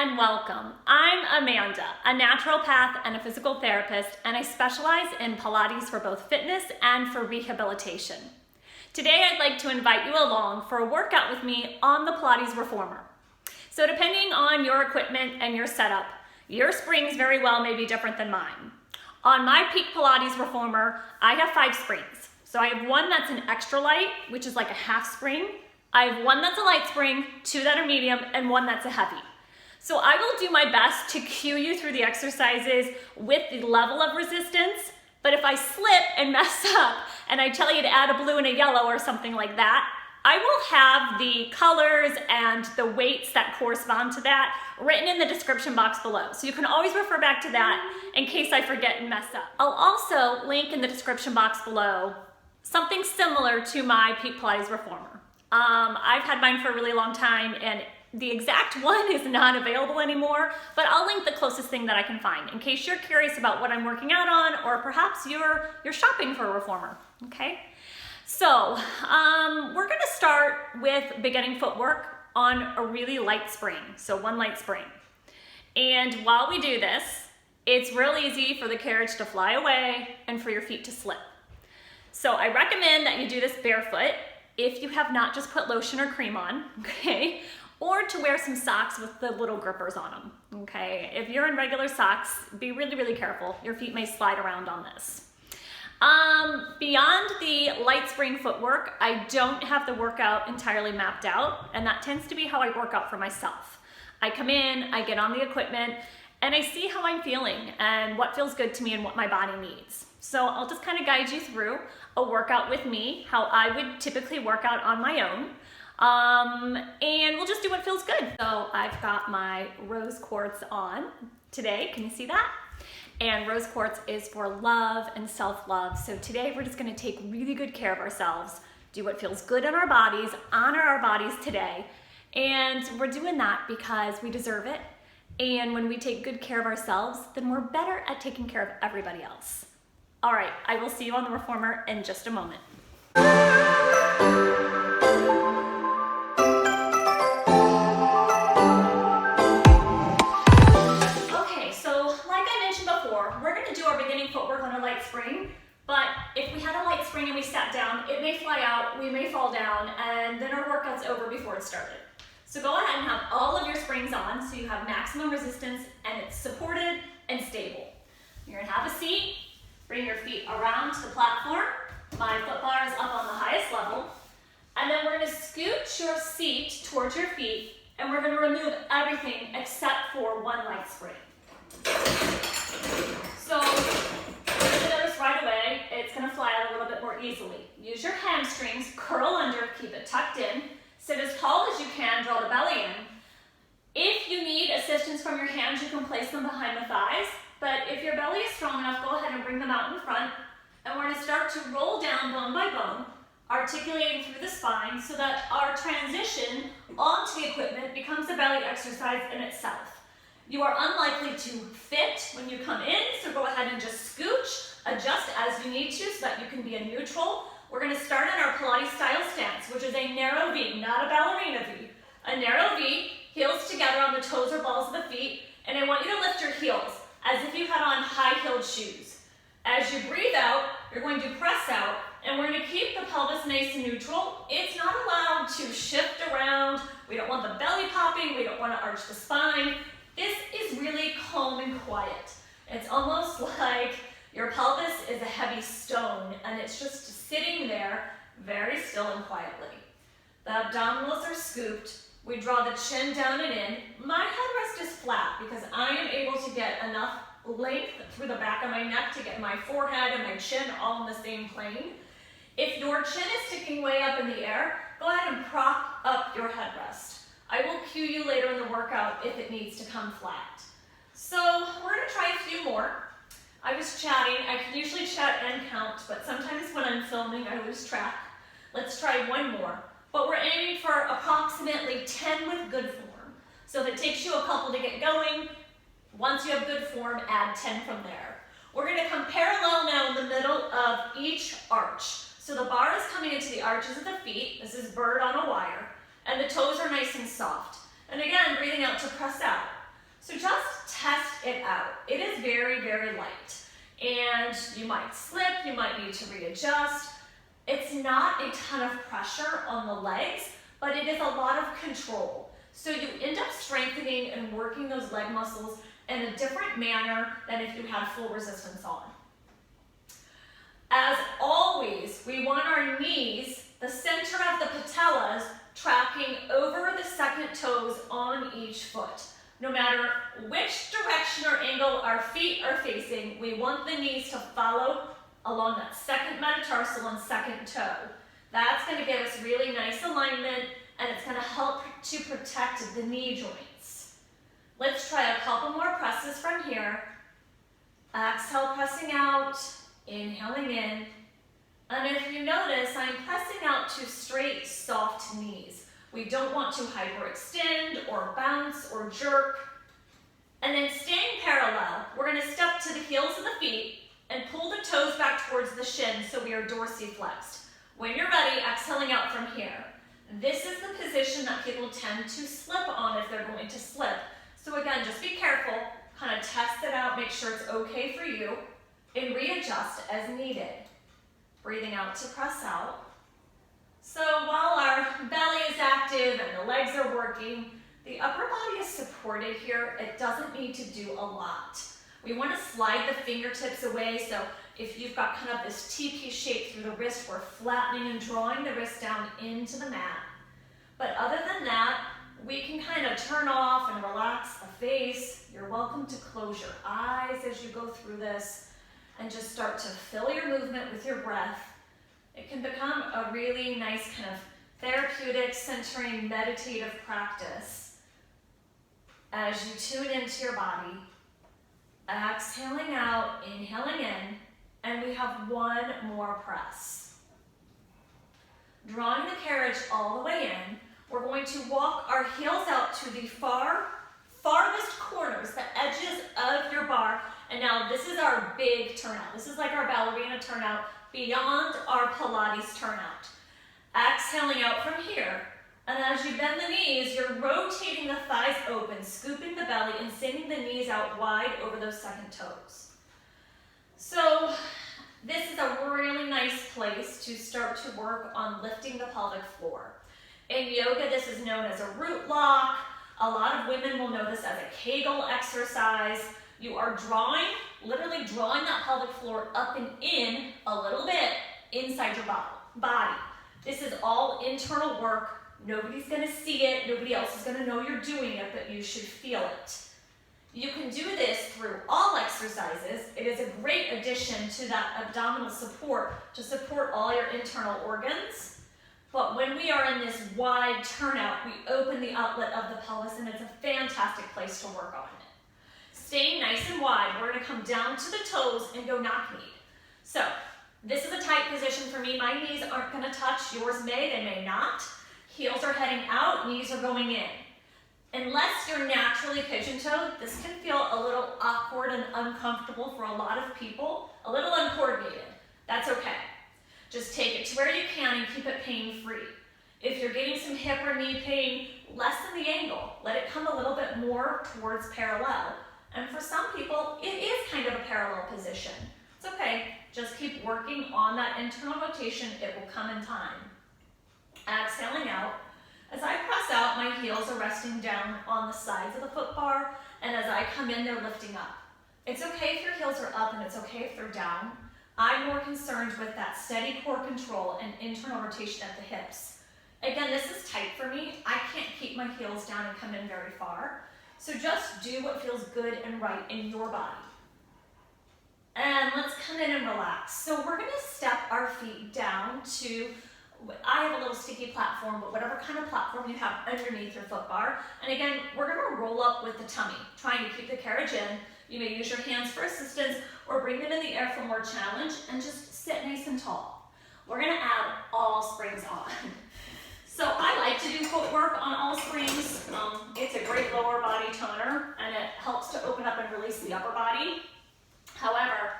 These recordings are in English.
and welcome. I'm Amanda, a naturopath and a physical therapist, and I specialize in Pilates for both fitness and for rehabilitation. Today I'd like to invite you along for a workout with me on the Pilates Reformer. So depending on your equipment and your setup, your springs very well may be different than mine. On my Peak Pilates Reformer, I have 5 springs. So I have one that's an extra light, which is like a half spring. I have one that's a light spring, 2 that are medium, and 1 that's a heavy. So I will do my best to cue you through the exercises with the level of resistance, but if I slip and mess up and I tell you to add a blue and a yellow or something like that, I will have the colors and the weights that correspond to that written in the description box below. So you can always refer back to that in case I forget and mess up. I'll also link in the description box below something similar to my Peak Pilates Reformer. I've had mine for a really long time and the exact one is not available anymore, but I'll link the closest thing that I can find in case you're curious about what I'm working out on, or perhaps you're shopping for a reformer, okay? So we're gonna start with beginning footwork on a really light spring, so 1 light spring. And while we do this, it's real easy for the carriage to fly away and for your feet to slip. So I recommend that you do this barefoot if you have not just put lotion or cream on, okay? Or to wear some socks with the little grippers on them, okay? If you're in regular socks, be really, really careful. Your feet may slide around on this. Beyond the light spring footwork, I don't have the workout entirely mapped out, and that tends to be how I work out for myself. I come in, I get on the equipment, and I see how I'm feeling and what feels good to me and what my body needs. So I'll just kind of guide you through a workout with me, how I would typically work out on my own. And we'll just do what feels good. So I've got my rose quartz on today. Can you see that? And rose quartz is for love and self-love. So today we're just gonna take really good care of ourselves, do what feels good in our bodies, honor our bodies today. And we're doing that because we deserve it. And when we take good care of ourselves, then we're better at taking care of everybody else. All right, I will see you on the reformer in just a moment. We're going to do our beginning footwork on a light spring, but if we had a light spring and we sat down, it may fly out, we may fall down, and then our workout's over before it started. So go ahead and have all of your springs on so you have maximum resistance and it's supported and stable. You're going to have a seat, bring your feet around to the platform. My foot bar is up on the highest level, and then we're going to scooch your seat towards your feet, and we're going to remove everything except for 1 light spring. So you're going to notice right away, it's going to fly out a little bit more easily. Use your hamstrings, curl under, keep it tucked in. Sit as tall as you can, draw the belly in. If you need assistance from your hands, you can place them behind the thighs. But if your belly is strong enough, go ahead and bring them out in front. And we're going to start to roll down bone by bone, articulating through the spine so that our transition onto the equipment becomes a belly exercise in itself. You are unlikely to fit when you come in, so go ahead and just scooch, adjust as you need to so that you can be in neutral. We're going to start in our Pilates style stance, which is a narrow V, not a ballerina V. A narrow V, heels together on the toes or balls of the feet, and I want you to lift your heels as if you had on high-heeled shoes. As you breathe out, you're going to press out, and we're going to keep the pelvis nice and neutral. It's not allowed to shift around. We don't want the belly popping. We don't want to arch the spine. This is really calm and quiet. It's almost like your pelvis is a heavy stone and it's just sitting there very still and quietly. The abdominals are scooped. We draw the chin down and in. My headrest is flat because I am able to get enough length through the back of my neck to get my forehead and my chin all in the same plane. If your chin is sticking way up in the air, go ahead and prop up your headrest. I will cue you later in the workout if it needs to come flat. So we're going to try a few more. I was chatting. I can usually chat and count, but sometimes when I'm filming, I lose track. Let's try 1 more. But we're aiming for approximately 10 with good form. So if it takes you a couple to get going, once you have good form, add 10 from there. We're going to come parallel now in the middle of each arch. So the bar is coming into the arches of the feet. This is bird on a wire. And the toes are nice and soft. And again, breathing out to press out. So just test it out. It is very, very light. And you might slip, you might need to readjust. It's not a ton of pressure on the legs, but it is a lot of control. So you end up strengthening and working those leg muscles in a different manner than if you had full resistance on. As always, we want our knees, the center of the patellas, tracking over the second toes on each foot. No matter which direction or angle our feet are facing, we want the knees to follow along that second metatarsal and second toe. That's going to give us really nice alignment, and it's going to help to protect the knee joints. Let's try a couple more presses from here. Exhale, pressing out, inhaling in. And if you notice, I'm pressing out to straight, soft knees. We don't want to hyperextend or bounce or jerk. And then staying parallel, we're going to step to the heels of the feet and pull the toes back towards the shin so we are dorsiflexed. When you're ready, exhaling out from here. This is the position that people tend to slip on if they're going to slip. So again, just be careful, kind of test it out, make sure it's okay for you, and readjust as needed. Breathing out to press out. So while our belly is active and the legs are working, the upper body is supported here. It doesn't need to do a lot. We want to slide the fingertips away, so if you've got kind of this TP shape through the wrist, we're flattening and drawing the wrist down into the mat. But other than that, we can kind of turn off and relax the face. You're welcome to close your eyes as you go through this and just start to fill your movement with your breath. It can become a really nice kind of therapeutic, centering, meditative practice as you tune into your body. Exhaling out, inhaling in, and we have one more press. Drawing the carriage all the way in, we're going to walk our heels out to the farthest corners, the edges of your bar, and now this is our big turnout. This is like our ballerina turnout beyond our Pilates turnout. Exhaling out from here, and as you bend the knees, you're rotating the thighs open, scooping the belly, and sending the knees out wide over those second toes. So this is a really nice place to start to work on lifting the pelvic floor. In yoga, this is known as a root lock. A lot of women will know this as a Kegel exercise. You are literally drawing that pelvic floor up and in a little bit inside your body. This is all internal work. Nobody's going to see it. Nobody else is going to know you're doing it, but you should feel it. You can do this through all exercises. It is a great addition to that abdominal support to support all your internal organs. But when we are in this wide turnout, we open the outlet of the pelvis, and it's a fantastic place to work on it. Staying nice and wide, we're going to come down to the toes and go knock-kneed. So this is a tight position for me. My knees aren't going to touch. Yours may, they may not. Heels are heading out, knees are going in. Unless you're naturally pigeon-toed, this can feel a little awkward and uncomfortable for a lot of people, a little uncoordinated. That's okay. Just take it to where you can and keep it pain-free. If you're getting some hip or knee pain, lessen the angle. Let it come a little bit more towards parallel. And for some people, it is kind of a parallel position. It's okay. Just keep working on that internal rotation. It will come in time. Exhaling out. As I press out, my heels are resting down on the sides of the foot bar, and as I come in, they're lifting up. It's okay if your heels are up, and it's okay if they're down. I'm more concerned with that steady core control and internal rotation at the hips. Again, this is tight for me. I can't keep my heels down and come in very far. So just do what feels good and right in your body. And let's come in and relax. So we're going to step our feet down to, I have a little sticky platform, but whatever kind of platform you have underneath your foot bar. And again, we're going to roll up with the tummy, trying to keep the carriage in. You may use your hands for assistance or bring them in the air for more challenge and just sit nice and tall. We're going to add all springs on. So I like to do footwork on all springs. It's a great lower body toner, and it helps to open up and release the upper body. However,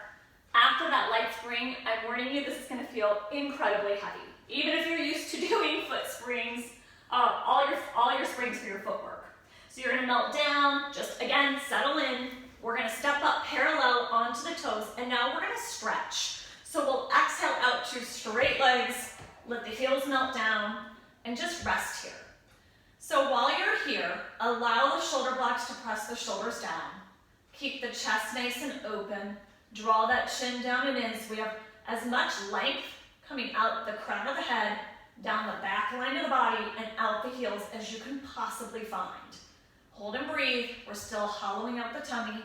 after that light spring, I'm warning you, this is going to feel incredibly heavy. Even if you're used to doing foot springs, all your springs for your footwork. So you're gonna melt down, just again, settle in. We're gonna step up parallel onto the toes, and now we're gonna stretch. So we'll exhale out to straight legs, let the heels melt down, and just rest here. So while you're here, allow the shoulder blocks to press the shoulders down. Keep the chest nice and open. Draw that chin down and in so we have as much length coming out the crown of the head, down the back line of the body, and out the heels as you can possibly find. Hold and breathe. We're still hollowing out the tummy.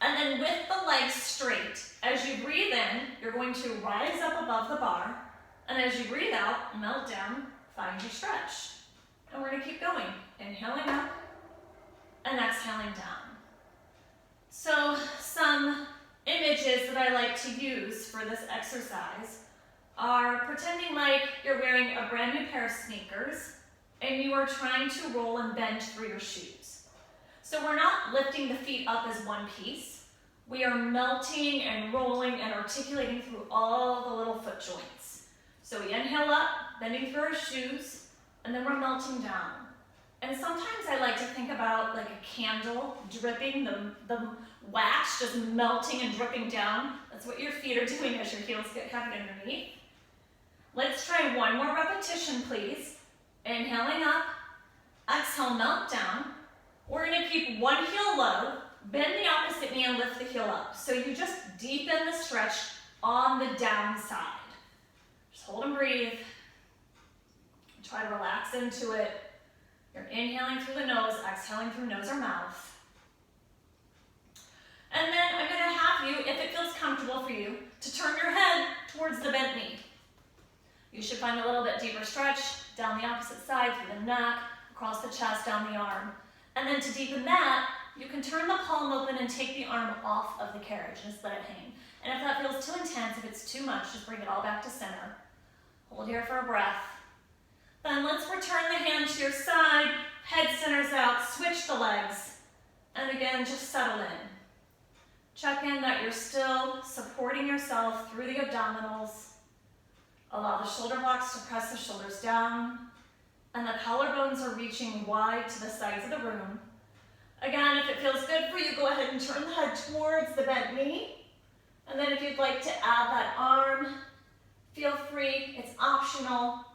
And then with the legs straight, as you breathe in, you're going to rise up above the bar. And as you breathe out, melt down, find your stretch. And we're gonna keep going. Inhaling up and exhaling down. So some images that I like to use for this exercise are pretending like you're wearing a brand new pair of sneakers and you are trying to roll and bend through your shoes. So we're not lifting the feet up as one piece. We are melting and rolling and articulating through all the little foot joints. So we inhale up, bending through our shoes, and then we're melting down. And sometimes I like to think about like a candle dripping, the wax just melting and dripping down. That's what your feet are doing as your heels get heavy underneath. Let's try one more repetition, please. Inhaling up, exhale, melt down. We're gonna keep one heel low, bend the opposite knee and lift the heel up. So you just deepen the stretch on the down side. Just hold and breathe. Try to relax into it. You're inhaling through the nose, exhaling through nose or mouth. And then I'm gonna have you, if it feels comfortable for you, to turn your head towards the bent knee. You should find a little bit deeper stretch down the opposite side, through the neck, across the chest, down the arm. And then to deepen that, you can turn the palm open and take the arm off of the carriage and just let it hang. And if that feels too intense, if it's too much, just bring it all back to center. Hold here for a breath. Then let's return the hand to your side, head centers out, switch the legs. And again, just settle in. Check in that you're still supporting yourself through the abdominals. Allow the shoulder blocks to press the shoulders down. And the collarbones are reaching wide to the sides of the room. Again, if it feels good for you, go ahead and turn the head towards the bent knee. And then if you'd like to add that arm, feel free, it's optional.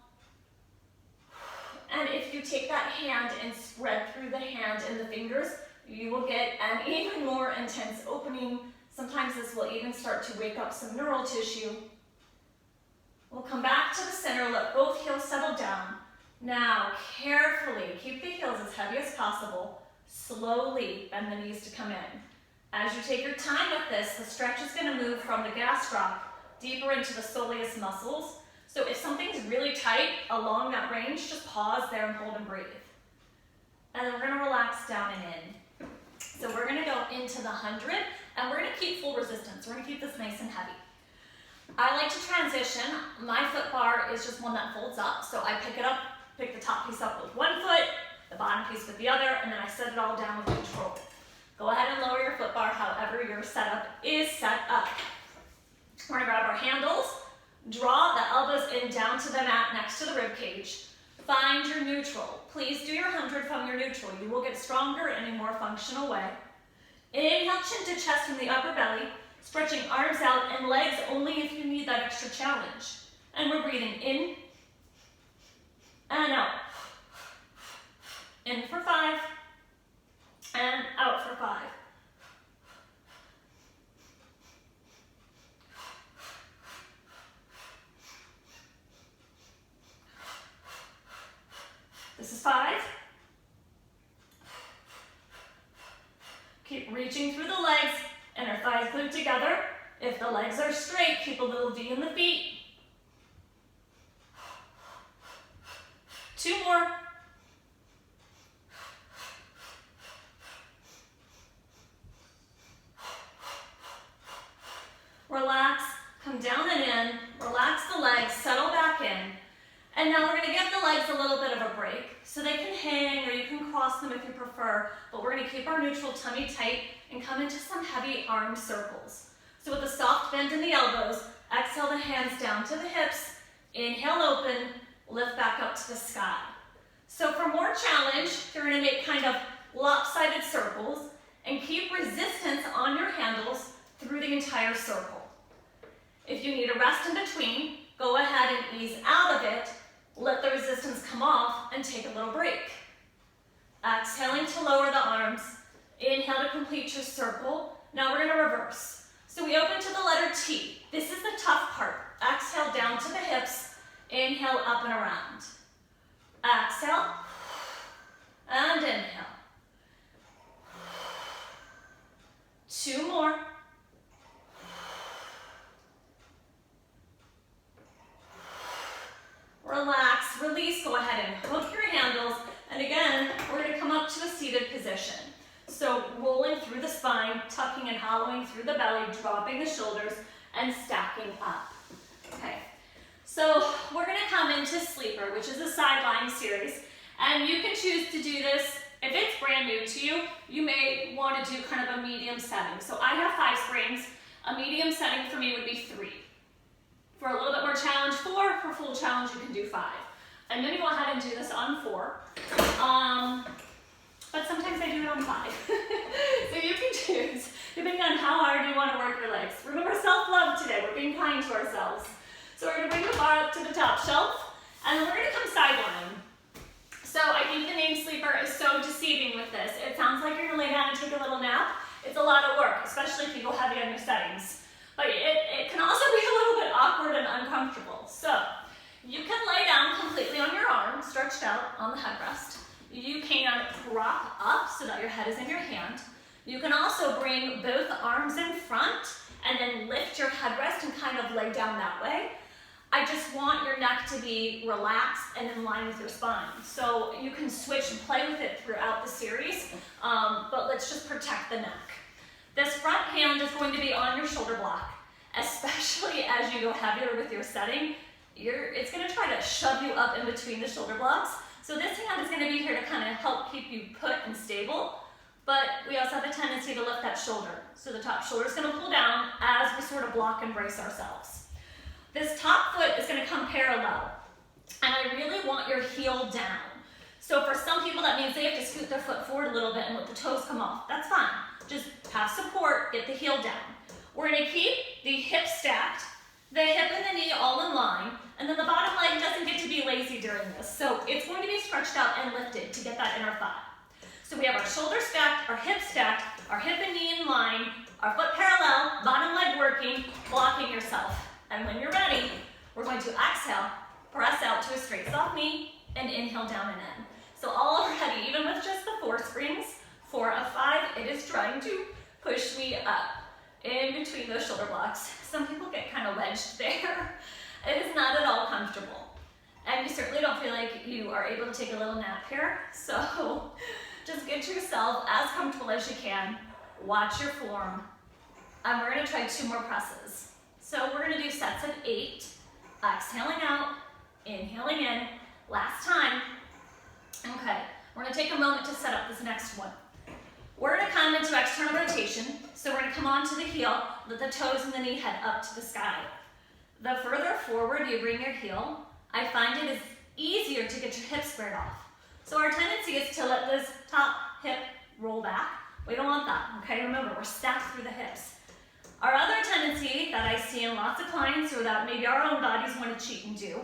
And if you take that hand and spread through the hand and the fingers, you will get an even more intense opening. Sometimes this will even start to wake up some neural tissue. We'll come back to the center, let both heels settle down. Now, carefully, keep the heels as heavy as possible. Slowly bend the knees to come in. As you take your time with this, the stretch is going to move from the gastroc deeper into the soleus muscles. So if something's really tight along that range, just pause there and hold and breathe. And then we're going to relax down and in. So we're going to go into the 100, and we're going to keep full resistance. We're going to keep this nice and heavy. I like to transition. My foot bar is just one that folds up. So I pick it up, pick the top piece up with one foot, the bottom piece with the other, and then I set it all down with control. Go ahead and lower your foot bar however your setup is set up. We're going to grab our handles. Draw the elbows in down to the mat next to the rib cage. Find your neutral. Please do your 100 from your neutral. You will get stronger in a more functional way. Inhale, chin to chest from the upper belly, stretching arms out and legs only if you need that extra challenge. And we're breathing in and out. In for 5 and out for 5. This is 5. Keep reaching through the legs, and our thighs glued together. If the legs are straight, keep a little V in the feet. 2 more. Relax, come down and in, relax the legs, settle back in. And now we're going to give the legs a little bit of a break. So they can hang or you can cross them if you prefer, but we're going to keep our neutral tummy tight and come into some heavy arm circles. So with a soft bend in the elbows, exhale the hands down to the hips, inhale open, lift back up to the sky. So for more challenge, you're gonna make kind of lopsided circles and keep resistance on your handles through the entire circle. If you need a rest in between, go ahead and ease out of it, let the resistance come off, and take a little break. Exhaling to lower the arms. Inhale to complete your circle. Now we're gonna reverse. So we open to the letter T. This is the tough part. Exhale down to the hips. Inhale up and around. Exhale and inhale. 2 more. Relax, release, go ahead and hook your handles. And again, we're gonna come up to a seated position. So rolling through the spine, tucking and hollowing through the belly, dropping the shoulders, and stacking up. Okay, so we're gonna come into sleeper, which is a side lying series. And you can choose to do this. If it's brand new to you, you may want to do kind of a medium setting. So I have 5 springs. A medium setting for me would be 3. For a little bit more challenge, 4. For full challenge, you can do 5. I'm going to go ahead and do this on 4. But sometimes I do it on 5. So you can choose, depending on how hard you want to work your legs. Remember self-love today. We're being kind to ourselves. So we're going to bring the bar up to the top shelf, and then we're going to come sideline. So I think the name sleeper is so deceiving with this. It sounds like you're going to lay down and take a little nap. It's a lot of work, especially if you go heavy on your settings. But it can also be a little bit awkward and uncomfortable. So you can lay down completely on your arm, stretched out on the headrest. You can prop up so that your head is in your hand. You can also bring both arms in front and then lift your headrest and kind of lay down that way. I just want your neck to be relaxed and in line with your spine. So you can switch and play with it throughout the series, but let's just protect the neck. This front hand is going to be on your shoulder block, especially as you go heavier with your setting. It's going to try to shove you up in between the shoulder blocks. So this hand is going to be here to kind of help keep you put and stable, but we also have a tendency to lift that shoulder. So the top shoulder is going to pull down as we sort of block and brace ourselves. This top foot is going to come parallel, and I really want your heel down. So for some people, that means they have to scoot their foot forward a little bit and let the toes come off. That's fine. Just have support, get the heel down. We're going to keep the hips stacked, the hip and the knee all in line, and then the bottom leg doesn't get to be lazy during this. So it's going to be stretched out and lifted to get that inner thigh. So we have our shoulders stacked, our hips stacked, our hip and knee in line, our foot parallel, bottom leg working, blocking yourself. And when you're ready, we're going to exhale, press out to a straight soft knee, and inhale down and in. So already, even with just the 4 springs, 4 of 5, it is trying to push me up in between those shoulder blocks. Some people get kind of wedged there. It is not at all comfortable. And you certainly don't feel like you are able to take a little nap here. So just get yourself as comfortable as you can. Watch your form. And we're going to try 2 more presses. So we're going to do sets of 8, exhaling out, inhaling in, last time. Okay, we're going to take a moment to set up this next one. We're going to come into external rotation, so we're going to come onto the heel, let the toes and the knee head up to the sky. The further forward you bring your heel, I find it is easier to get your hips squared off. So our tendency is to let this top hip roll back. We don't want that, okay? Remember, we're stacked through the hips. Our other tendency that I see in lots of clients, or that maybe our own bodies want to cheat and do,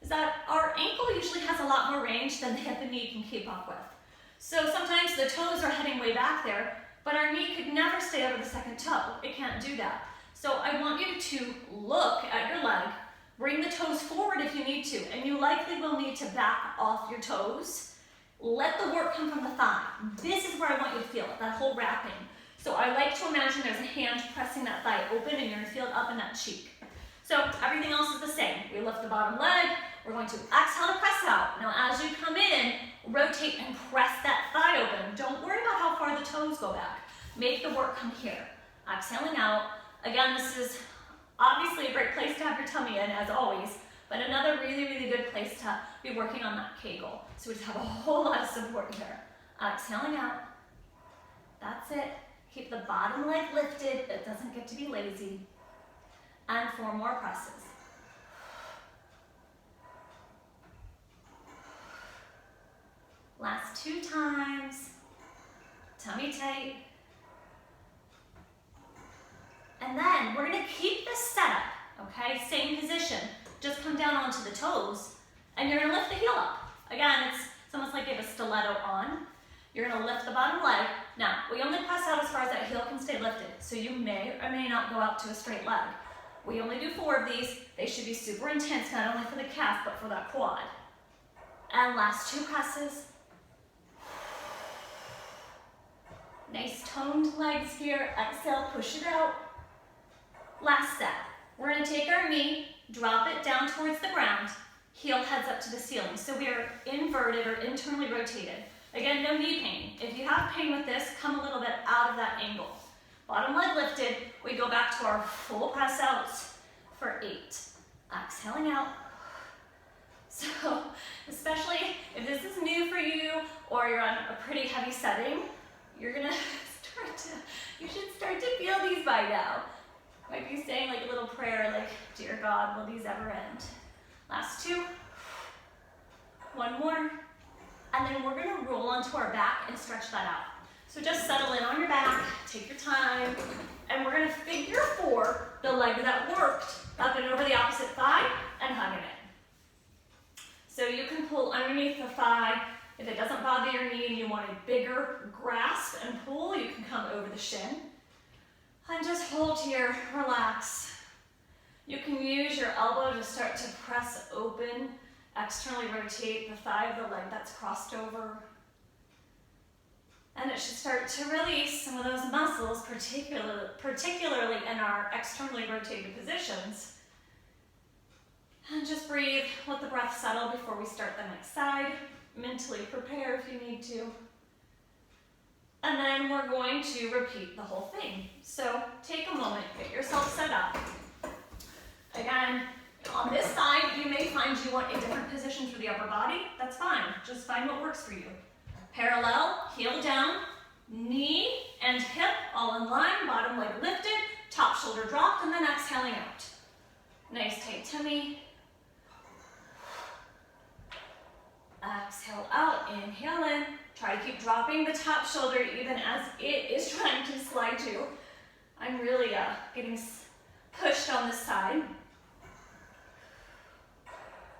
is that our ankle usually has a lot more range than the hip and knee can keep up with. So sometimes the toes are heading way back there, but our knee could never stay over the second toe. It can't do that. So I want you to look at your leg, bring the toes forward if you need to, and you likely will need to back off your toes. Let the work come from the thigh. This is where I want you to feel it, that whole wrapping. So I like to imagine there's a hand pressing that thigh open and you're going to feel it up in that cheek. So everything else is the same. We lift the bottom leg. We're going to exhale to press out. Now as you come in, rotate and press that thigh open. Don't worry about how far the toes go back. Make the work come here. Exhaling out. Again, this is obviously a great place to have your tummy in, as always, but another really, really good place to be working on that Kegel. So we just have a whole lot of support here. Exhaling out. That's it. Keep the bottom leg lifted. It doesn't get to be lazy. And 4 more presses. Last 2 times. Tummy tight. And then we're gonna keep this setup, okay? Same position. Just come down onto the toes and you're gonna lift the heel up. Again, it's almost like you have a stiletto on. You're gonna lift the bottom leg. Now, we only press out as far as that heel can stay lifted, so you may or may not go out to a straight leg. We only do 4 of these. They should be super intense, not only for the calf, but for that quad. And last 2 presses. Nice toned legs here. Exhale, push it out. Last set. We're gonna take our knee, drop it down towards the ground, heel heads up to the ceiling. So we are inverted or internally rotated. Again, no knee pain. If you have pain with this, come a little bit out of that angle. Bottom leg lifted, we go back to our full press outs for 8. Exhaling out. So, especially if this is new for you or you're on a pretty heavy setting, you're gonna you should start to feel these by now. Might be saying like a little prayer like, dear God, will these ever end? Last 2. 1 more. And then we're gonna roll onto our back and stretch that out. So just settle in on your back, take your time, and we're gonna figure 4 the leg that worked up and over the opposite thigh and hug it in. So you can pull underneath the thigh. If it doesn't bother your knee and you want a bigger grasp and pull, you can come over the shin. And just hold here, relax. You can use your elbow to start to press open, externally rotate the thigh of the leg that's crossed over. And it should start to release some of those muscles, particularly in our externally rotated positions. And just breathe, let the breath settle before we start the next side. Mentally prepare if you need to. And then we're going to repeat the whole thing. So take a moment, get yourself set up. Again, on this side, you may find you want a different position for the upper body. That's fine, just find what works for you. Parallel, heel down, knee and hip all in line, bottom leg lifted, top shoulder dropped, and then exhaling out. Nice tight tummy. Exhale out, inhale in. Try to keep dropping the top shoulder even as it is trying to slide to. I'm really getting pushed on this side.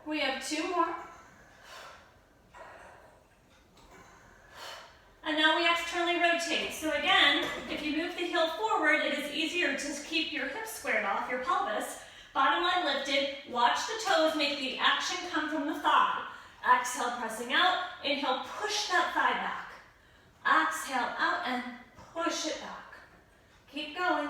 We have 2 more. And now we externally rotate. So again, if you move the heel forward, it is easier to keep your hips squared off, your pelvis. Bottom leg lifted, watch the toes, make the action come from the thigh. Exhale, pressing out. Inhale, push that thigh back. Exhale out and push it back. Keep going.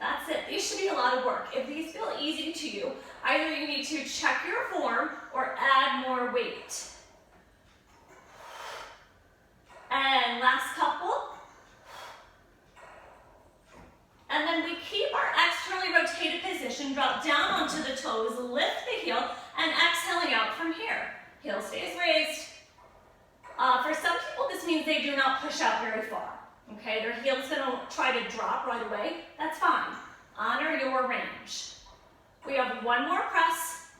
That's it. These should be a lot of work. If these feel easy to you, either you need to check your form or add more weight. And last couple. And then we keep our externally rotated position, drop down onto the toes, lift the heel, and exhaling out from here. Heel stays raised. For some people, this means they do not push out very far. Okay, their heel's gonna try to drop right away. That's fine. Honor your range. We have 1 more press.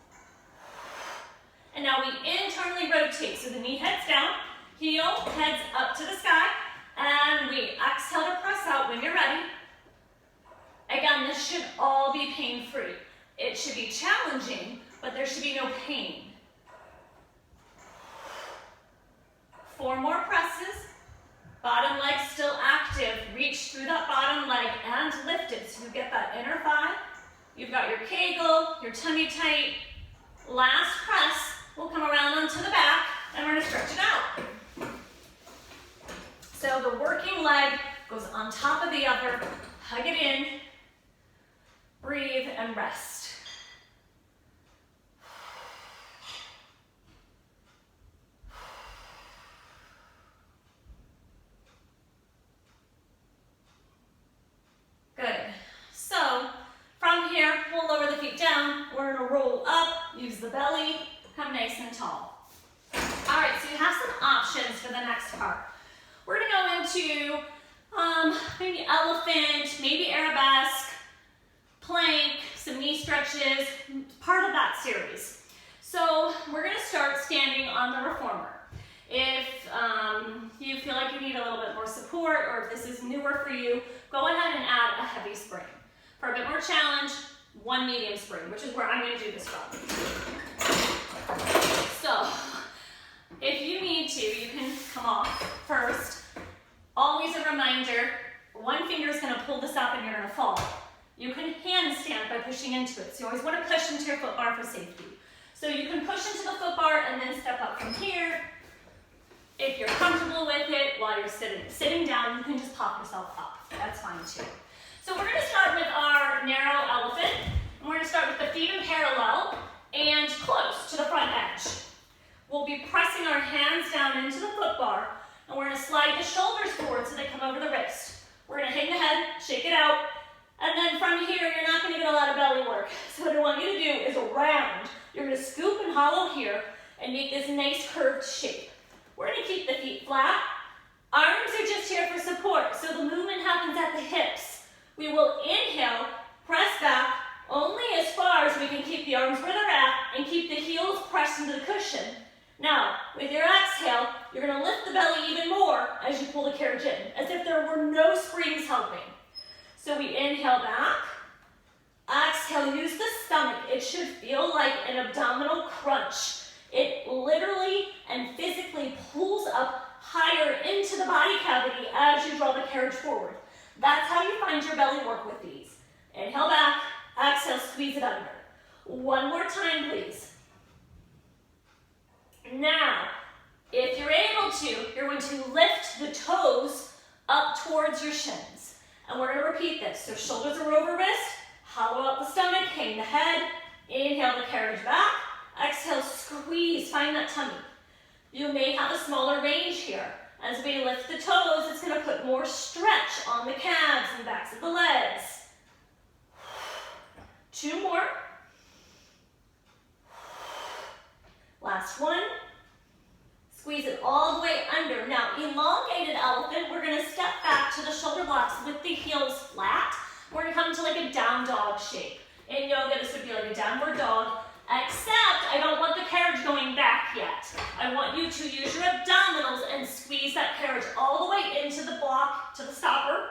And now we internally rotate. So the knee heads down, heel heads up to the sky, and we exhale to press out when you're ready. Again, this should all be pain-free. It should be challenging, but there should be no pain. 4 more presses. Bottom leg still active. Reach through that bottom leg and lift it so you get that inner thigh. You've got your kegel, your tummy tight. Last press. We'll come around onto the back and we're going to stretch it out. So the working leg goes on top of the other. Hug it in. Breathe and rest. Good. So from here, we'll lower the feet down. We're going to roll up, use the belly, come nice and tall. All right, so you have some options for the next part. We're going to go into maybe elephant, maybe arabesque, plank, some knee stretches, part of that series. So we're going to start standing on the reformer. If you feel like you need a little bit more support, or if this is newer for you, go ahead and add a heavy spring. For a bit more challenge, one medium spring, which is where I'm going to do this from. So, if you need to, you can come off first. Always a reminder, one finger is going to pull this up and you're going to fall. You can handstand by pushing into it. So you always want to push into your foot bar for safety. So you can push into the foot bar and then step up from here. If you're comfortable with it while you're sitting down, you can just pop yourself up. That's fine too. So we're going to start with our narrow elephant. And we're going to start with the feet in parallel and close to the front edge. We'll be pressing our hands down into the foot bar, and we're going to slide the shoulders forward so they come over the wrist. We're going to hang the head, shake it out, and then from here, you're not going to get a lot of belly work. So what I want you to do is round. You're going to scoop and hollow here and make this nice curved shape. We're going to keep the feet flat. Arms are just here for support, so the movement happens at the hips. We will inhale, press back, only as far as we can keep the arms where they're at and keep the heels pressed into the cushion. Now, with your exhale, you're going to lift the belly even more as you pull the carriage in, as if there were no springs helping. So we inhale back, exhale, use the stomach. It should feel like an abdominal crunch. It literally and physically pulls up higher into the body cavity as you draw the carriage forward. That's how you find your belly work with these. Inhale back, exhale, squeeze it under. One more time, please. Now, if you're able to, you're going to lift the toes up towards your shins. And we're going to repeat this. So shoulders are over wrist, hollow out the stomach, hang the head, inhale the carriage back, exhale, squeeze, find that tummy. You may have a smaller range here. As we lift the toes, it's going to put more stretch on the calves and backs of the legs. 2 more. Last one. Squeeze it all the way under. Now, elongated elephant, we're going to step back to the shoulder blocks with the heels flat. We're going to come to like a down dog shape. In yoga, this would be like a downward dog, except I don't want the carriage going back yet. I want you to use your abdominals and squeeze that carriage all the way into the block, to the stopper.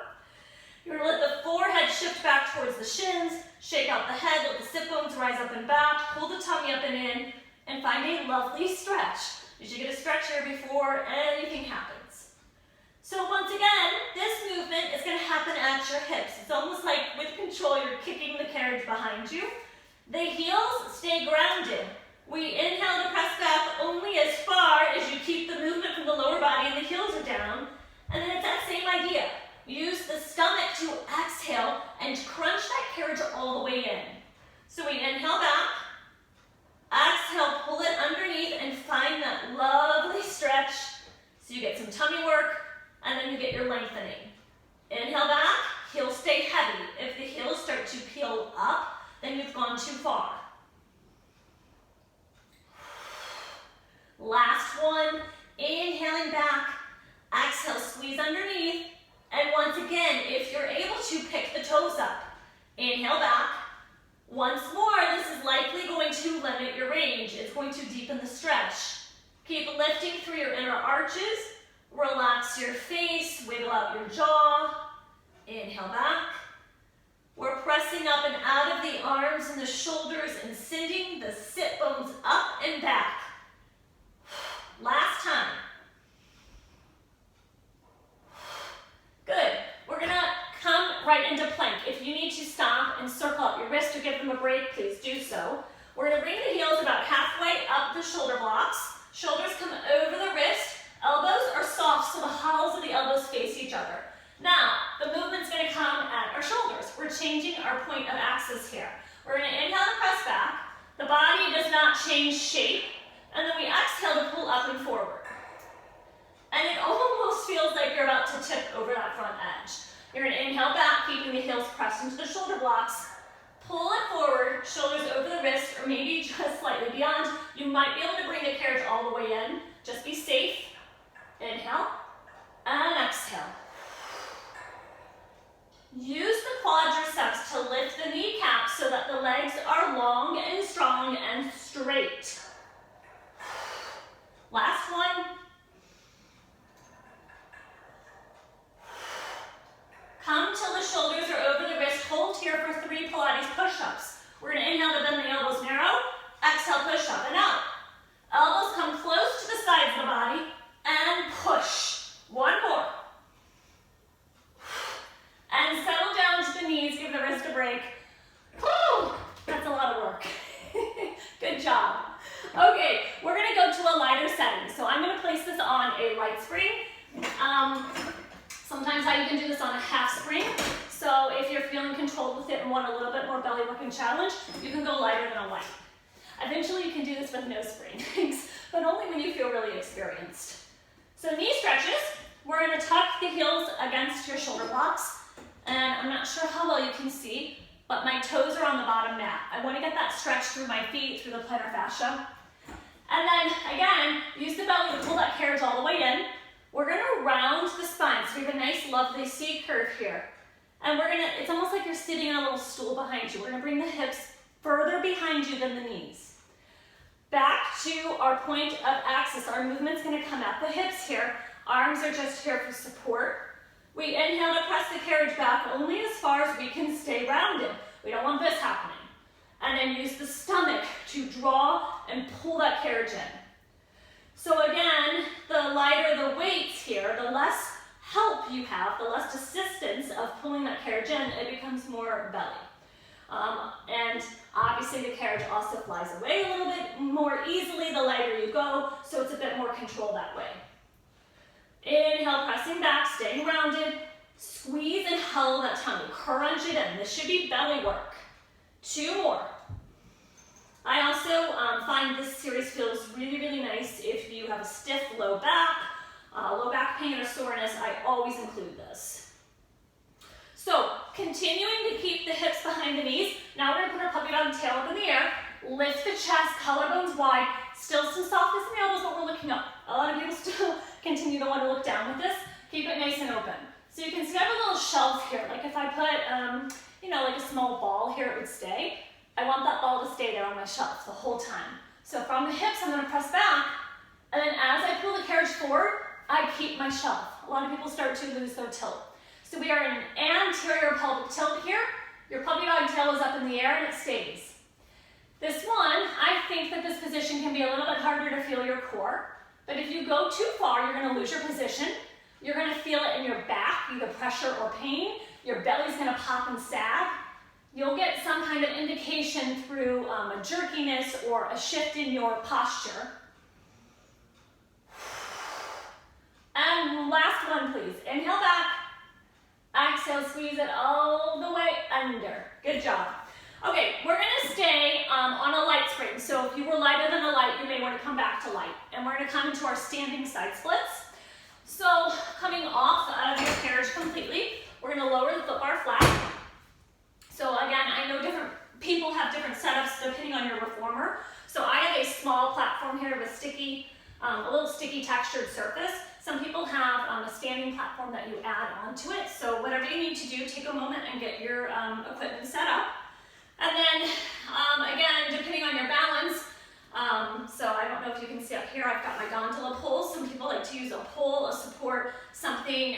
You're going to let the forehead shift back towards the shins, shake out the head, let the sit bones rise up and back, pull the tummy up and in, and find a lovely stretch. You should get a stretch here before anything happens. So once again, this movement is going to happen at your hips. It's almost like with control, you're kicking the carriage behind you. The heels stay grounded. We inhale to press back only as far as you keep the movement from the lower body and the heels are down. And then it's that same idea. Use the stomach to exhale and crunch that carriage all the way in. So we inhale back. Exhale, pull it underneath and find that lovely stretch so you get some tummy work and then you get your lengthening. Inhale back, heels stay heavy. If the heels start to peel up, then you've gone too far. Last one, inhaling back, exhale, squeeze underneath, and once again, if you're able to pick the toes up, inhale back. Once more, this is likely going to limit your range. It's going to deepen the stretch. Keep lifting through your inner arches. Relax your face, wiggle out your jaw. Inhale back. We're pressing up and out of the arms and the shoulders and sending the sit bones up and back. Last time. Good. We're going to come right into plank. If you need to stop and circle up your wrist or give them a break, please do so. We're going to bring the heels about halfway up the shoulder blocks. Shoulders come over the wrist. Elbows are soft, so the hollows of the elbows face each other. Now, the movement's going to come at our shoulders. We're changing our point of axis here. We're going to inhale to press back. The body does not change shape. And then we exhale to pull up and forward. And it almost feels like you're about to tip over that front edge. You're going to inhale back, keeping the heels pressed into the shoulder blocks. Pull it forward, shoulders over the wrist, or maybe just slightly beyond. You might be able to bring the carriage all the way in. Just be safe. Inhale and exhale. Use the quadriceps to lift the kneecaps so that the legs are long and strong and straight. Last one. Sometimes you can do this on a half spring. So if you're feeling controlled with it and want a little bit more belly working challenge, you can go lighter than a light. Eventually you can do this with no springs, but only when you feel really experienced. So knee stretches, we're gonna tuck the heels against your shoulder blocks. And I'm not sure how well you can see, but my toes are on the bottom mat. I wanna get that stretch through my feet, through the plantar fascia. And then again, use the belly to pull that carriage all the way in. We're gonna round the spine. So we have a nice, lovely C curve here. And it's almost like you're sitting on a little stool behind you. We're gonna bring the hips further behind you than the knees. Back to our point of axis. Our movement's gonna come at the hips here. Arms are just here for support. We inhale to press the carriage back only as far as we can stay rounded. We don't want this happening. And then use the stomach to draw and pull that carriage in. So again, the lighter the weights here, the less help you have, the less assistance of pulling that carriage in, it becomes more belly. And obviously the carriage also flies away a little bit more easily the lighter you go, so it's a bit more control that way. Inhale, pressing back, staying rounded. Squeeze and hollow that tummy, crunch it in. This should be belly work. 2 more. I also find this series feels really, really nice if you have a stiff low back pain or soreness. I always include this. So continuing to keep the hips behind the knees. Now we're gonna put our puppy dog tail up in the air, lift the chest, collarbones wide, still some softness in the elbows, but we're looking up. A lot of people still continue to want to look down with this. Keep it nice and open. So you can see I have a little shelf here. Like if I put, like a small ball here, it would stay. I want that ball to stay there on my shelf the whole time. So from the hips, I'm gonna press back, and then as I pull the carriage forward, I keep my shelf. A lot of people start to lose their tilt. So we are in an anterior pelvic tilt here. Your puppy dog tail is up in the air and it stays. This one, I think that this position can be a little bit harder to feel your core, but if you go too far, you're gonna lose your position. You're gonna feel it in your back, either pressure or pain. Your belly's gonna pop and sag. You'll get some kind of indication through a jerkiness or a shift in your posture. And last one, please. Inhale back. Exhale, squeeze it all the way under. Good job. Okay, we're gonna stay on a light spring. So if you were lighter than a light, you may wanna come back to light. And we're gonna come into our standing side splits. So coming off out of your carriage completely, we're gonna lower the foot bar flat. So again, I know different people have different setups depending on your reformer. So I have a small platform here with a little sticky textured surface. Some people have a standing platform that you add onto it. So whatever you need to do, take a moment and get your equipment set up. And then again, depending on your balance, so I don't know if you can see up here, I've got my gondola pole. Some people like to use a pole, a support, something.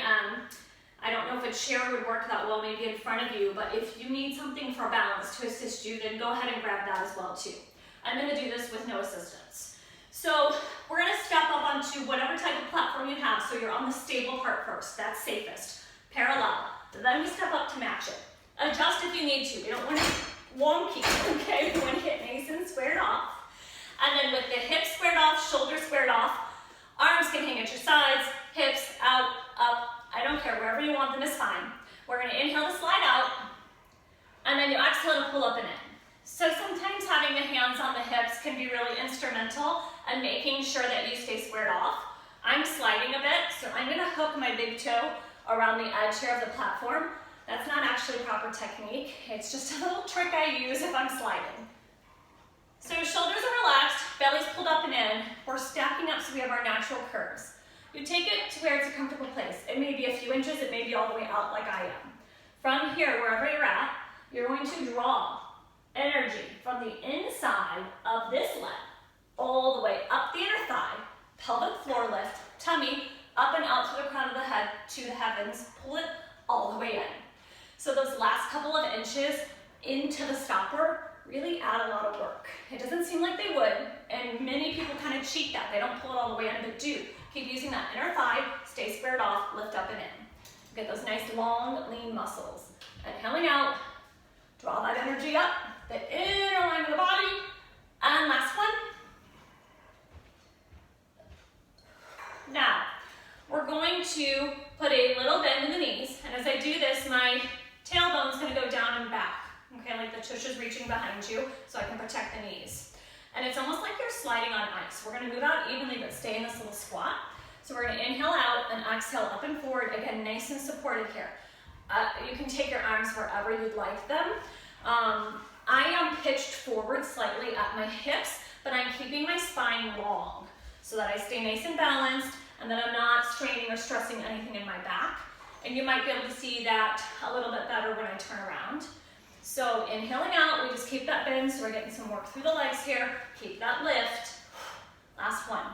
I don't know if a chair would work that well maybe in front of you, but if you need something for balance to assist you, then go ahead and grab that as well too. I'm gonna do this with no assistance. So we're gonna step up onto whatever type of platform you have, so you're on the stable part first, that's safest. Parallel, then we step up to match it. Adjust if you need to, we don't want it wonky, okay? We want to get nice and squared off. And then with the hips squared off, shoulders squared off, arms can hang at your sides, hips out, up, I don't care, wherever you want them is fine. We're gonna inhale to slide out, and then you exhale to pull up and in. So sometimes having the hands on the hips can be really instrumental in making sure that you stay squared off. I'm sliding a bit, so I'm gonna hook my big toe around the edge here of the platform. That's not actually proper technique. It's just a little trick I use if I'm sliding. So shoulders are relaxed, belly's pulled up and in. We're stacking up so we have our natural curves. You take it to where it's a comfortable place. It may be a few inches, it may be all the way out like I am. From here, wherever you're at, you're going to draw energy from the inside of this leg all the way up the inner thigh, pelvic floor lift, tummy, up and out to the crown of the head, to the heavens, pull it all the way in. So those last couple of inches into the stopper really add a lot of work. It doesn't seem like they would, and many people kind of cheat that. They don't pull it all the way in, but do. Keep using that inner thigh, stay squared off, lift up and in. Get those nice long, lean muscles. Inhaling out, draw that energy up, the inner line of the body, and last one. Now, we're we're going to put a little bend in the knees, and as I do this, my tailbone's gonna go down and back, okay, like the tush is reaching behind you so I can protect the knees. And it's almost like you're sliding on ice. We're gonna move out evenly but stay in this little squat. So we're gonna inhale out and exhale up and forward, again, nice and supported here. You can take your arms wherever you'd like them. I am pitched forward slightly at my hips, but I'm keeping my spine long so that I stay nice and balanced and that I'm not straining or stressing anything in my back. And you might be able to see that a little bit better when I turn around. So inhaling out, we just keep that bend, so we're getting some work through the legs here. Keep that lift. Last one.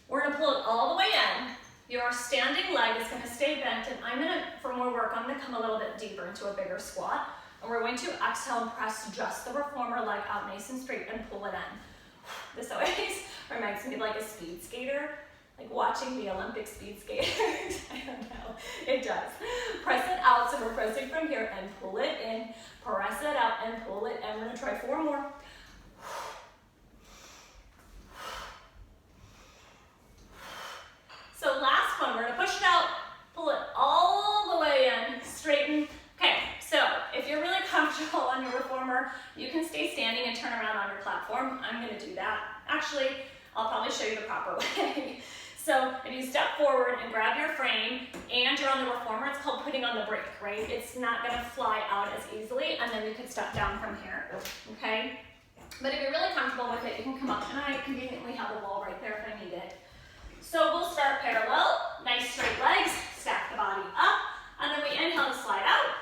We're gonna pull it all the way in. Your standing leg is gonna stay bent, and I'm gonna, for more work, I'm gonna come a little bit deeper into a bigger squat. And we're going to exhale and press just the reformer leg out nice and straight and pull it in. This always reminds me of like a speed skater, like watching the Olympic speed skaters. I don't know, it does. Press it out, so we're pressing from here and pull it in, press it out and pull it in. We're gonna try 4 more. So last one, we're gonna push it out, pull it all the way in, straighten. Okay, so if you're really comfortable on your reformer, you can stay standing and turn around on your platform. I'm gonna do that. Actually, I'll probably show you the proper way. So if you step forward and grab your frame and you're on the reformer, it's called putting on the brake, right? It's not gonna fly out as easily, and then you could step down from here, okay? But if you're really comfortable with it, you can come up, and I conveniently have the wall right there if I need it. So we'll start parallel, nice straight legs, stack the body up, and then we inhale to slide out.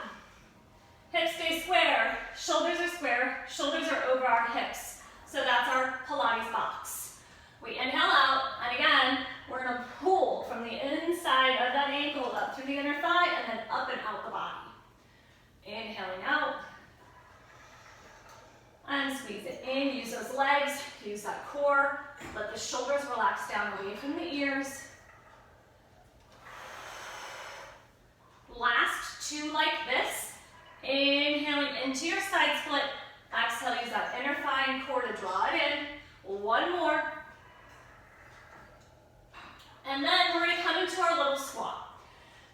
Hips stay square, shoulders are square, shoulders are over our hips. So that's our Pilates box. We inhale out, and again, we're gonna pull from the inside of that ankle up through the inner thigh and then up and out the body. Inhaling out. And squeeze it in, use those legs, use that core. Let the shoulders relax down away from the ears. Last 2 like this. Inhaling into your side split. Exhale, use that inner thigh and core to draw it in. 1 more. And then we're gonna come into our little squat.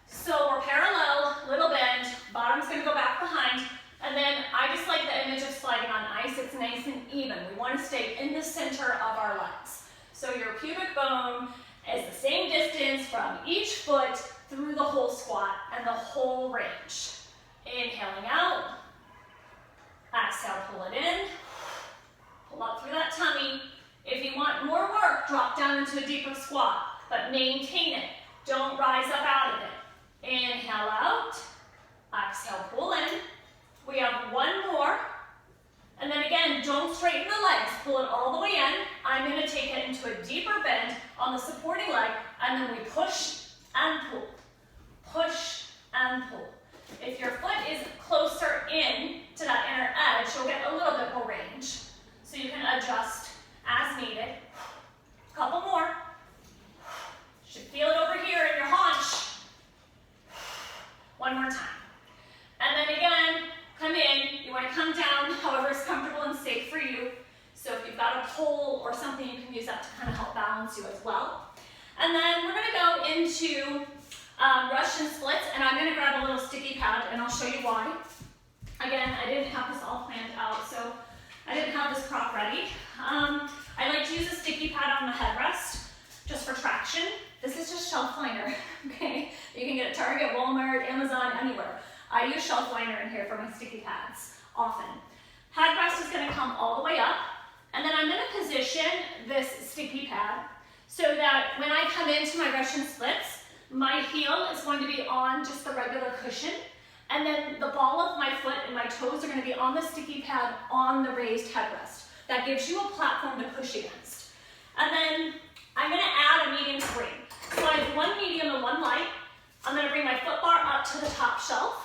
So we're parallel, little bend, bottom's gonna go back behind, and then I just like the image of sliding on ice. It's nice and even. We wanna stay in the center of our legs. So your pubic bone is the same distance from each foot through the whole squat and the whole range. Inhaling out, exhale, pull it in, pull up through that tummy. If you want more work, drop down into a deeper squat, but maintain it. Don't rise up out of it. Inhale out, exhale, pull in. We have 1 more. And then again, don't straighten the legs, pull it all the way in. I'm gonna take it into a deeper bend on the supporting leg, and then we push and pull, push and pull. If your foot is closer in to that inner edge, you'll get a little bit more range. So you can adjust as needed. Couple more. Should feel it over here in your haunch. 1 more time. And then again, come in. You want to come down however is comfortable and safe for you. So if you've got a pole or something, you can use that to kind of help balance you as well. And then we're going to go into Russian splits, and I'm going to grab a little sticky pad, and I'll show you why. Again, I didn't have this all planned out, so I didn't have this prop ready. I like to use a sticky pad on the headrest, just for traction. This is just shelf liner, okay? You can get it at Target, Walmart, Amazon, anywhere. I use shelf liner in here for my sticky pads, often. Headrest is going to come all the way up, and then I'm going to position this sticky pad so that when I come into my Russian splits, my heel is going to be on just the regular cushion, and then the ball of my foot and my toes are going to be on the sticky pad on the raised headrest. That gives you a platform to push against. And then I'm going to add a medium spring. So I have 1 medium and 1 light. I'm going to bring my foot bar up to the top shelf.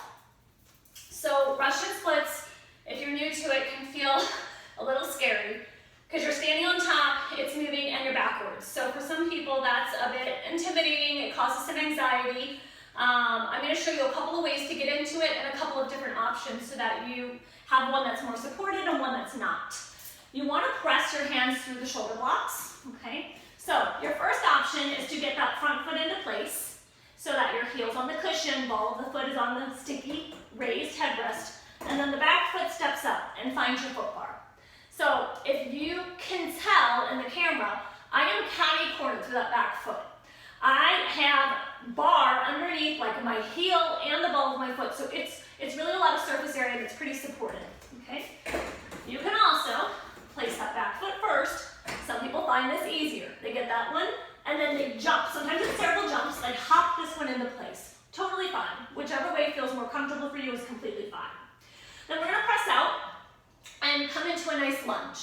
So Russian splits, if you're new to it, can feel a little scary because you're standing on top, it's moving, and you're backwards. So for some people, that's a bit intimidating. It causes some anxiety. I'm going to show you a couple of ways to get into it and a couple of different options so that you have one that's more supported and one that's not. You want to press your hands through the shoulder blocks, okay? So your first option is to get that front foot into place so that your heel's on the cushion, ball of the foot is on the sticky, raised headrest, and then the back foot steps up and finds your foot bar. So if you can tell in the camera, I am catty-cornered through that back foot. I have bar underneath like my heel and the ball of my foot, so it's really a lot of surface area that's pretty supported, okay? You can also place that back foot first. Some people find this easier. They get that one, and then they jump. Sometimes it's several jumps, like hop this one into place. Totally fine. Whichever way feels more comfortable for you is completely fine. Then we're gonna press out and come into a nice lunge.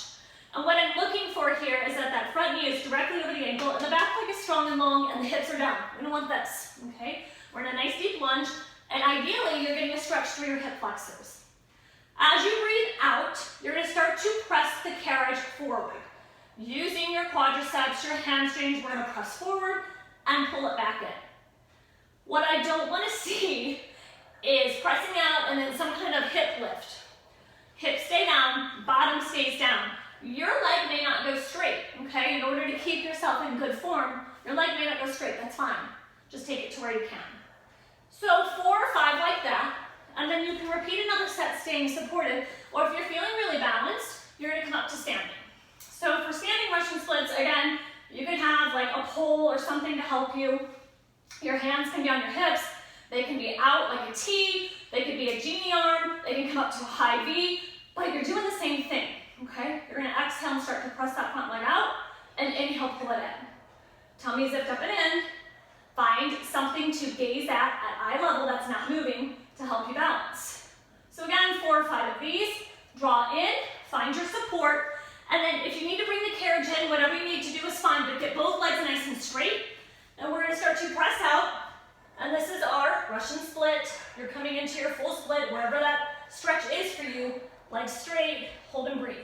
And what I'm looking for here is that that front knee is directly over the ankle, and the back leg is strong and long, and the hips are down. We're gonna want this, okay? We're in a nice deep lunge, and ideally, you're getting a stretch through your hip flexors. As you breathe out, you're gonna start to press the carriage forward. Using your quadriceps, your hamstrings, we're gonna press forward and pull it back in. What I don't wanna see is pressing out and then some kind of hip lift. Hips stay down, bottom stays down. Your leg may not go straight, okay? In order to keep yourself in good form, your leg may not go straight, that's fine. Just take it to where you can. So 4 or 5 like that, and then you can repeat another set staying supported, or if you're feeling really balanced, you're gonna come up to standing. So for standing Russian splits, again, you can have like a pole or something to help you. Your hands can be on your hips, they can be out like a T, they could be a genie arm, they can come up to a high V, but you're doing the same thing, okay? You're gonna exhale and start to press that front leg out, and inhale, pull it in. Tummy zipped up and in. Find something to gaze at eye level that's not moving to help you balance. So again, 4 or 5 of these. Draw in, find your support, and then if you need to bring the carriage in, whatever you need to do is fine, but get both legs nice and straight. And we're gonna start to press out, and this is our Russian split. You're coming into your full split, wherever that stretch is for you. Legs straight, hold and breathe.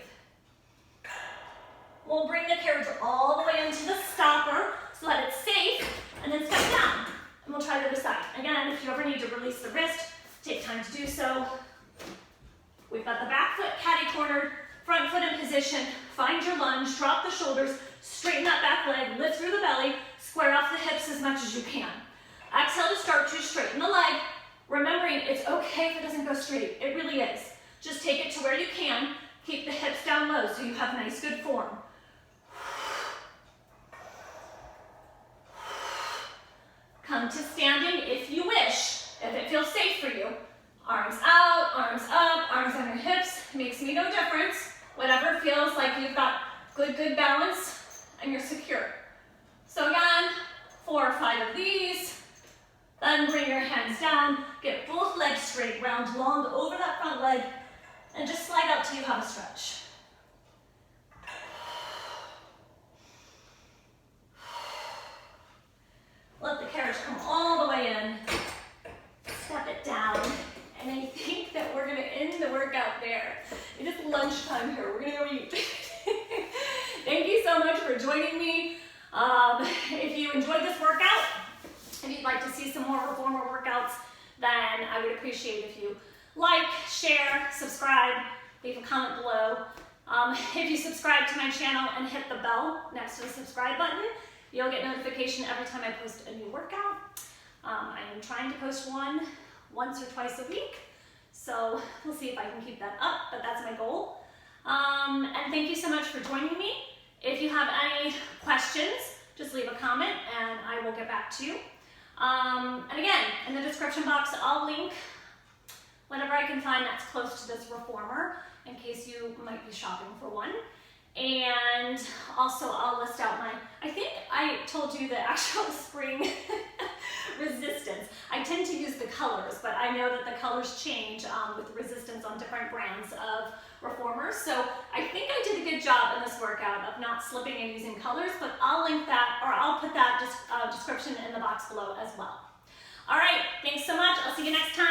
We'll bring the carriage all the way into the stopper so that it's safe, and then step down. And we'll try the other side. Again, if you ever need to release the wrist, take time to do so. We've got the back foot catty-cornered, front foot in position. Find your lunge, drop the shoulders, straighten that back leg, lift through the belly, square off the hips as much as you can. Exhale to start to straighten the leg, remembering it's okay if it doesn't go straight. It really is. Just take it to where you can. Keep the hips down low so you have nice, good form. Come to standing if you wish, if it feels safe for you. Arms out, arms up, arms on your hips. Makes me no difference. Whatever feels like you've got good balance and you're secure. So again, 4 or 5 of these. Then bring your hands down. Get both legs straight, round long over that front leg, and just slide out till you have a stretch. Let the carriage come all the way in. Step it down. And I think that we're gonna end the workout there. It is lunchtime here, we're gonna go eat. Thank you so much for joining me. If you enjoyed this workout, if you'd like to see some more reformer workouts, then I would appreciate if you like, share, subscribe, leave a comment below. If you subscribe to my channel and hit the bell next to the subscribe button, you'll get notification every time I post a new workout. I am trying to post one once or twice a week, so we'll see if I can keep that up, but that's my goal. And thank you so much for joining me. If you have any questions, just leave a comment and I will get back to you. And again, in the description box, I'll link whatever I can find that's close to this reformer in case you might be shopping for one. And also I'll list out my, I think I told you the actual spring resistance. I tend to use the colors, but I know that the colors change with resistance on different brands of reformers. So I think I did a good job in this workout of not slipping and using colors, but I'll link that, or I'll put that description in the box below as well. All right, thanks so much. I'll see you next time.